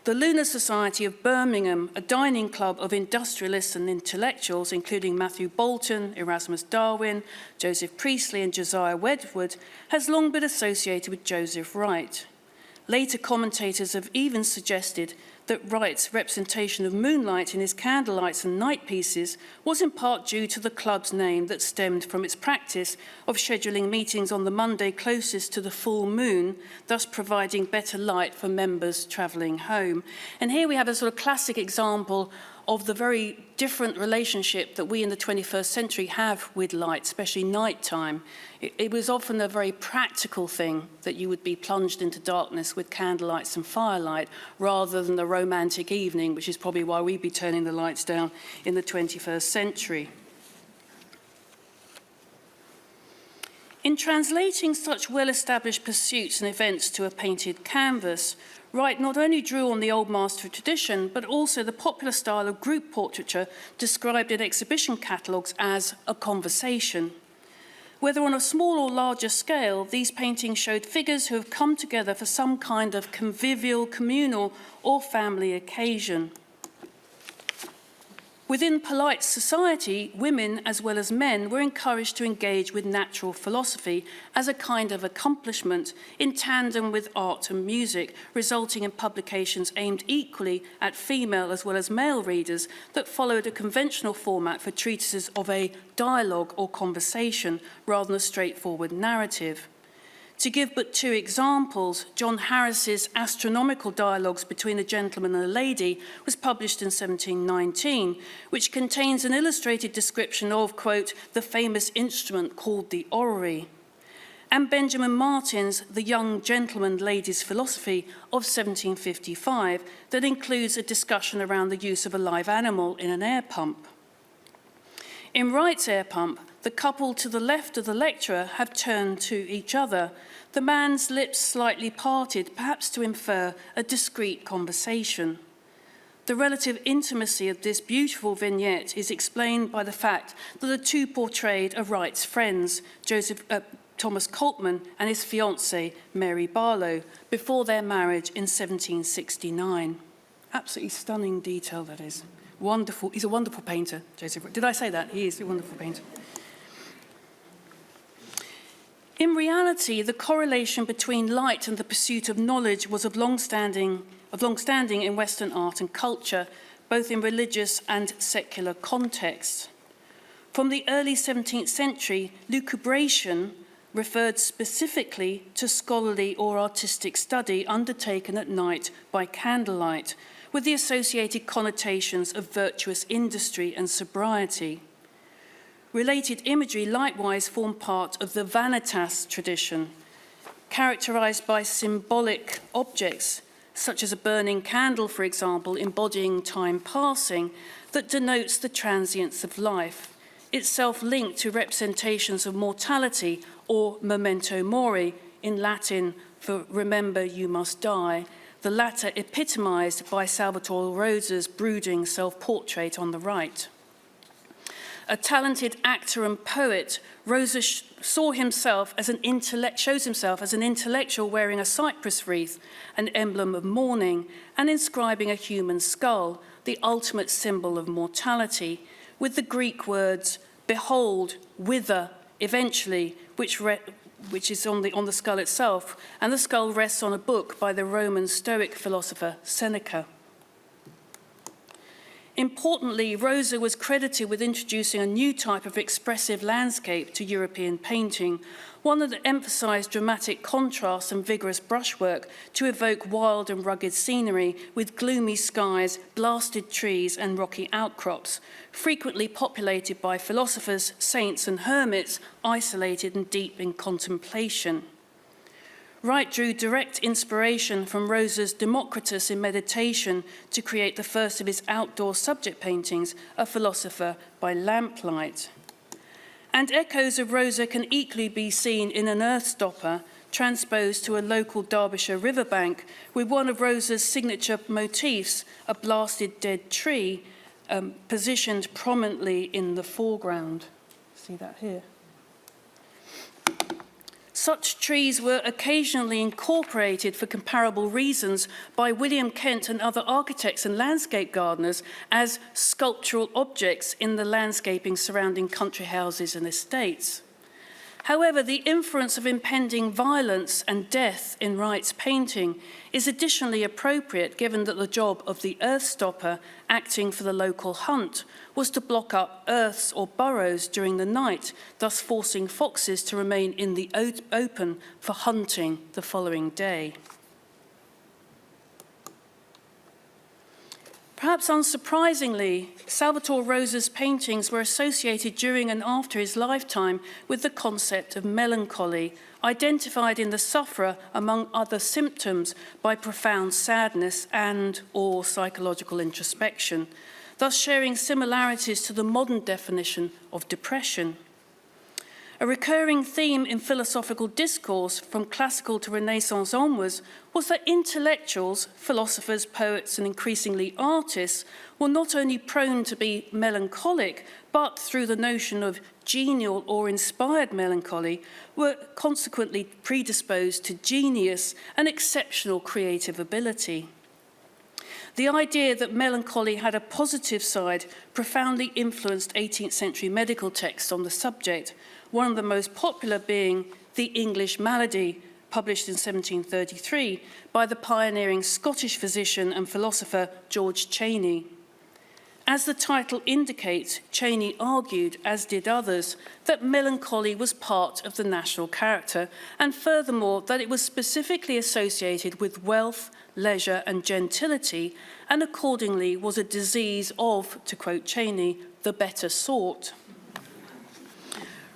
The Lunar Society of Birmingham, a dining club of industrialists and intellectuals, including Matthew Boulton, Erasmus Darwin, Joseph Priestley, and Josiah Wedgwood, has long been associated with Joseph Wright. Later commentators have even suggested that Wright's representation of moonlight in his candlelights and night pieces was in part due to the club's name that stemmed from its practice of scheduling meetings on the Monday closest to the full moon, thus providing better light for members travelling home. And here we have a sort of classic example of the very different relationship that we in the 21st century have with light, especially nighttime. It was often a very practical thing that you would be plunged into darkness with candlelights and firelight rather than the romantic evening, which is probably why we'd be turning the lights down in the 21st century. In translating such well-established pursuits and events to a painted canvas, Wright not only drew on the old master tradition, but also the popular style of group portraiture described in exhibition catalogues as a conversation. Whether on a small or larger scale, these paintings showed figures who have come together for some kind of convivial, communal, or family occasion. Within polite society, women as well as men were encouraged to engage with natural philosophy as a kind of accomplishment in tandem with art and music, resulting in publications aimed equally at female as well as male readers that followed a conventional format for treatises of a dialogue or conversation rather than a straightforward narrative. To give but two examples, John Harris's Astronomical Dialogues Between a Gentleman and a Lady was published in 1719, which contains an illustrated description of, quote, the famous instrument called the orrery, and Benjamin Martin's The Young Gentleman Lady's Philosophy of 1755 that includes a discussion around the use of a live animal in an air pump. In Wright's air pump, the couple to the left of the lecturer have turned to each other, the man's lips slightly parted, perhaps to infer a discreet conversation. The relative intimacy of this beautiful vignette is explained by the fact that the two portrayed are Wright's friends, Thomas Coltman and his fiancée, Mary Barlow, before their marriage in 1769. Absolutely stunning detail, that is. Wonderful. He's a wonderful painter, Joseph. Did I say that? He is a wonderful painter. In reality, the correlation between light and the pursuit of knowledge was of long-standing in Western art and culture, both in religious and secular contexts. From the early 17th century, lucubration referred specifically to scholarly or artistic study undertaken at night by candlelight, with the associated connotations of virtuous industry and sobriety. Related imagery likewise formed part of the vanitas tradition, characterized by symbolic objects, such as a burning candle, for example, embodying time passing, that denotes the transience of life, itself linked to representations of mortality or memento mori, in Latin for remember you must die, the latter epitomized by Salvatore Rosa's brooding self-portrait on the right. A talented actor and poet, Rosa shows himself as an intellectual wearing a cypress wreath, an emblem of mourning, and inscribing a human skull, the ultimate symbol of mortality, with the Greek words, behold, wither, eventually, which is on the skull itself, and the skull rests on a book by the Roman Stoic philosopher Seneca. Importantly, Rosa was credited with introducing a new type of expressive landscape to European painting, one that emphasized dramatic contrast and vigorous brushwork to evoke wild and rugged scenery with gloomy skies, blasted trees, and rocky outcrops, frequently populated by philosophers, saints, and hermits, isolated and deep in contemplation. Wright drew direct inspiration from Rosa's Democritus in Meditation to create the first of his outdoor subject paintings, A Philosopher by Lamplight. And echoes of Rosa can equally be seen in an earthstopper transposed to a local Derbyshire riverbank, with one of Rosa's signature motifs, a blasted dead tree, positioned prominently in the foreground. See that here? Such trees were occasionally incorporated for comparable reasons by William Kent and other architects and landscape gardeners as sculptural objects in the landscaping surrounding country houses and estates. However, the inference of impending violence and death in Wright's painting is additionally appropriate given that the job of the earthstopper acting for the local hunt was to block up earths or burrows during the night, thus forcing foxes to remain in the open for hunting the following day. Perhaps unsurprisingly, Salvator Rosa's paintings were associated during and after his lifetime with the concept of melancholy, identified in the sufferer, among other symptoms, by profound sadness and/or psychological introspection, thus sharing similarities to the modern definition of depression. A recurring theme in philosophical discourse from classical to Renaissance onwards was that intellectuals, philosophers, poets, and increasingly artists were not only prone to be melancholic, but through the notion of genial or inspired melancholy, were consequently predisposed to genius and exceptional creative ability. The idea that melancholy had a positive side profoundly influenced 18th century medical texts on the subject, one of the most popular being The English Malady, published in 1733 by the pioneering Scottish physician and philosopher George Cheyne. As the title indicates, Cheyne argued, as did others, that melancholy was part of the national character, and furthermore that it was specifically associated with wealth, leisure and gentility, and accordingly was a disease of, to quote Cheyne, the better sort.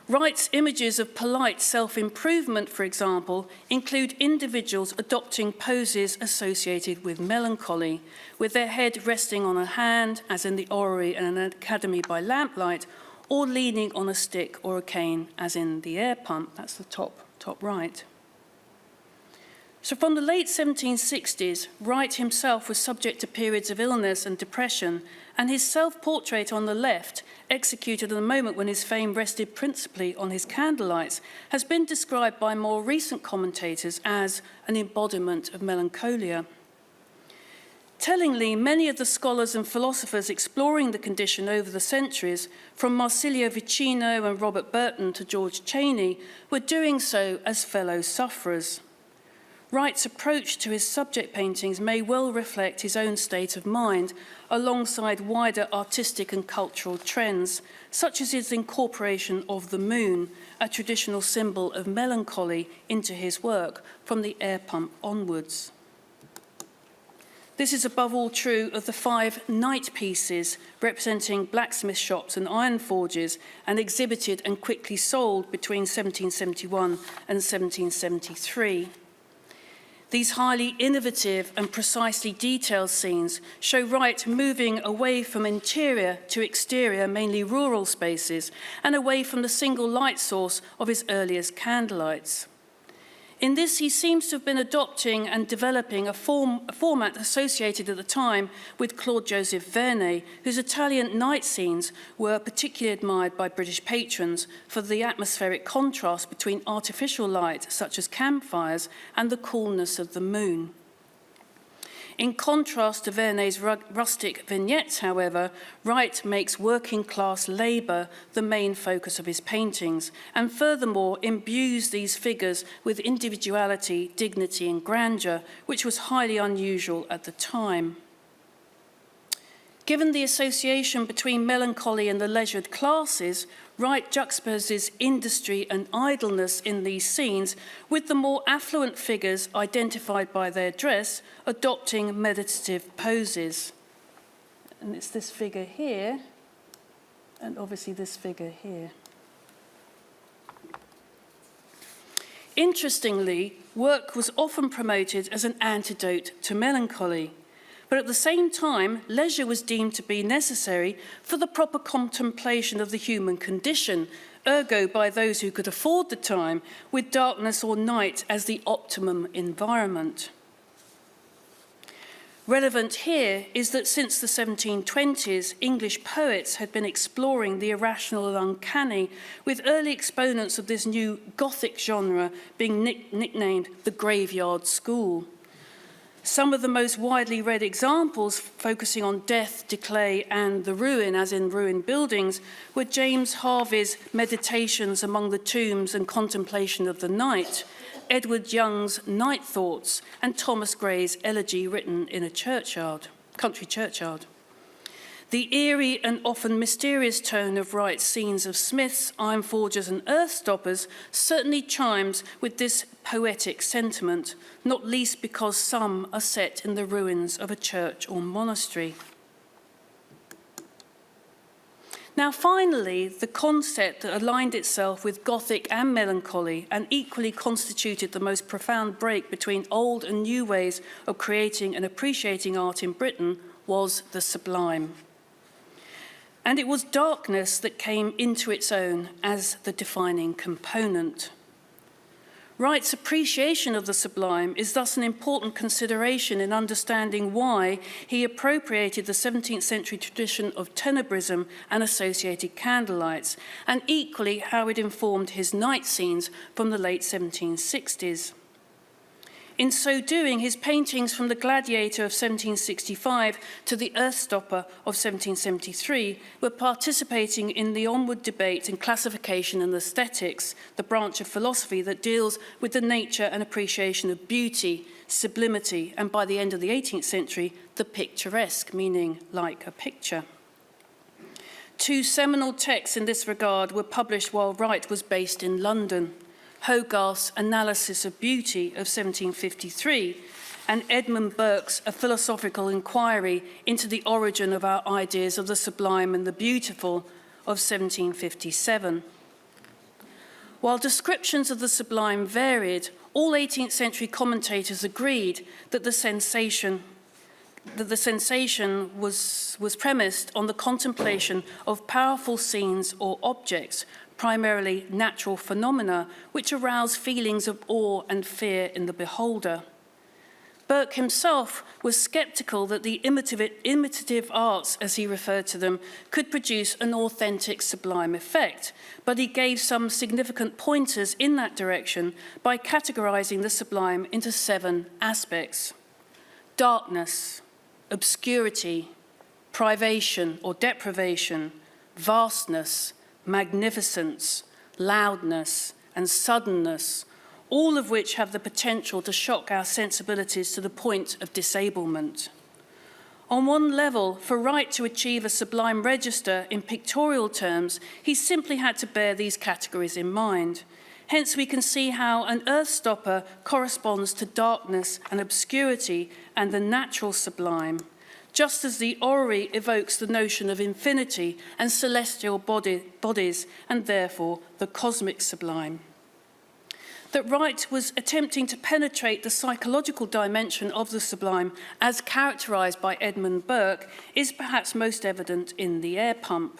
Wright's images of polite self-improvement, for example, include individuals adopting poses associated with melancholy, with their head resting on a hand, as in the Orrery and an Academy by Lamplight, or leaning on a stick or a cane, as in the air pump. That's the top right. So from the late 1760s, Wright himself was subject to periods of illness and depression, and his self-portrait on the left, executed at a moment when his fame rested principally on his candlelights, has been described by more recent commentators as an embodiment of melancholia. Tellingly, many of the scholars and philosophers exploring the condition over the centuries, from Marsilio Ficino and Robert Burton to George Cheyne, were doing so as fellow sufferers. Wright's approach to his subject paintings may well reflect his own state of mind, alongside wider artistic and cultural trends, such as his incorporation of the moon, a traditional symbol of melancholy, into his work from the air pump onwards. This is above all true of the 5 night pieces representing blacksmith shops and iron forges, and exhibited and quickly sold between 1771 and 1773. These highly innovative and precisely detailed scenes show Wright moving away from interior to exterior, mainly rural spaces, and away from the single light source of his earliest candlelights. In this, he seems to have been adopting and developing a format associated at the time with Claude Joseph Vernet, whose Italian night scenes were particularly admired by British patrons for the atmospheric contrast between artificial light, such as campfires, and the coolness of the moon. In contrast to Vernet's rustic vignettes, however, Wright makes working-class labour the main focus of his paintings, and furthermore imbues these figures with individuality, dignity and grandeur, which was highly unusual at the time. Given the association between melancholy and the leisured classes, Wright juxtaposes industry and idleness in these scenes with the more affluent figures identified by their dress adopting meditative poses. And it's this figure here, and obviously this figure here. Interestingly, work was often promoted as an antidote to melancholy, but at the same time, leisure was deemed to be necessary for the proper contemplation of the human condition, ergo by those who could afford the time, with darkness or night as the optimum environment. Relevant here is that since the 1720s, English poets had been exploring the irrational and uncanny, with early exponents of this new Gothic genre being nicknamed the Graveyard School. Some of the most widely read examples focusing on death, decay, and the ruin, as in ruined buildings, were James Harvey's Meditations Among the Tombs and Contemplation of the Night, Edward Young's Night Thoughts, and Thomas Gray's Elegy written in a country churchyard. The eerie and often mysterious tone of Wright's scenes of smiths, iron forgers, and earth stoppers certainly chimes with this poetic sentiment, not least because some are set in the ruins of a church or monastery. Now, finally, the concept that aligned itself with Gothic and melancholy and equally constituted the most profound break between old and new ways of creating and appreciating art in Britain was the sublime. And it was darkness that came into its own as the defining component. Wright's appreciation of the sublime is thus an important consideration in understanding why he appropriated the 17th century tradition of tenebrism and associated candlelights, and equally how it informed his night scenes from the late 1760s. In so doing, his paintings from the Gladiator of 1765 to the Earthstopper of 1773 were participating in the onward debate in classification and aesthetics, the branch of philosophy that deals with the nature and appreciation of beauty, sublimity, and by the end of the 18th century, the picturesque, meaning like a picture. Two seminal texts in this regard were published while Wright was based in London: Hogarth's Analysis of Beauty of 1753 and Edmund Burke's A Philosophical Inquiry into the Origin of Our Ideas of the Sublime and the Beautiful of 1757. While descriptions of the sublime varied, all 18th century commentators agreed that the sensation was premised on the contemplation of powerful scenes or objects, primarily natural phenomena, which arouse feelings of awe and fear in the beholder. Burke himself was sceptical that the imitative arts, as he referred to them, could produce an authentic sublime effect, but he gave some significant pointers in that direction by categorizing the sublime into 7 aspects: darkness, obscurity, privation or deprivation, vastness, magnificence, loudness, and suddenness, all of which have the potential to shock our sensibilities to the point of disablement. On one level, for Wright to achieve a sublime register in pictorial terms, he simply had to bear these categories in mind. Hence, we can see how an earthstopper corresponds to darkness and obscurity and the natural sublime, just as the orrery evokes the notion of infinity and celestial bodies, and therefore the cosmic sublime. That Wright was attempting to penetrate the psychological dimension of the sublime as characterized by Edmund Burke is perhaps most evident in The Air Pump.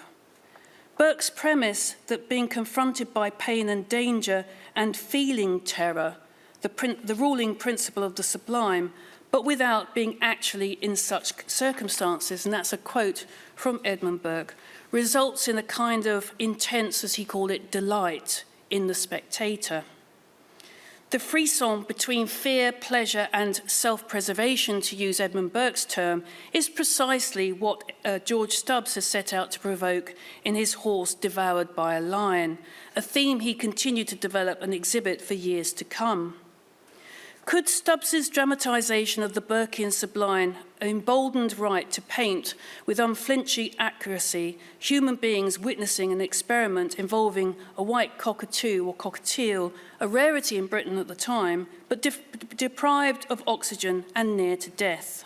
Burke's premise that being confronted by pain and danger and feeling terror, the ruling principle of the sublime, but without being actually in such circumstances, and that's a quote from Edmund Burke, results in a kind of intense, as he called it, delight in the spectator. The frisson between fear, pleasure, and self-preservation, to use Edmund Burke's term, is precisely what George Stubbs has set out to provoke in his Horse Devoured by a Lion, a theme he continued to develop and exhibit for years to come. Could Stubbs's dramatisation of the Burkean sublime emboldened Wright to paint with unflinching accuracy human beings witnessing an experiment involving a white cockatoo or cockatiel, a rarity in Britain at the time, but deprived of oxygen and near to death?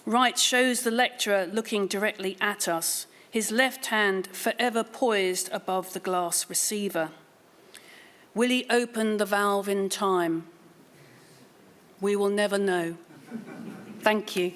Wright shows the lecturer looking directly at us, his left hand forever poised above the glass receiver. Will he open the valve in time? We will never know. Thank you.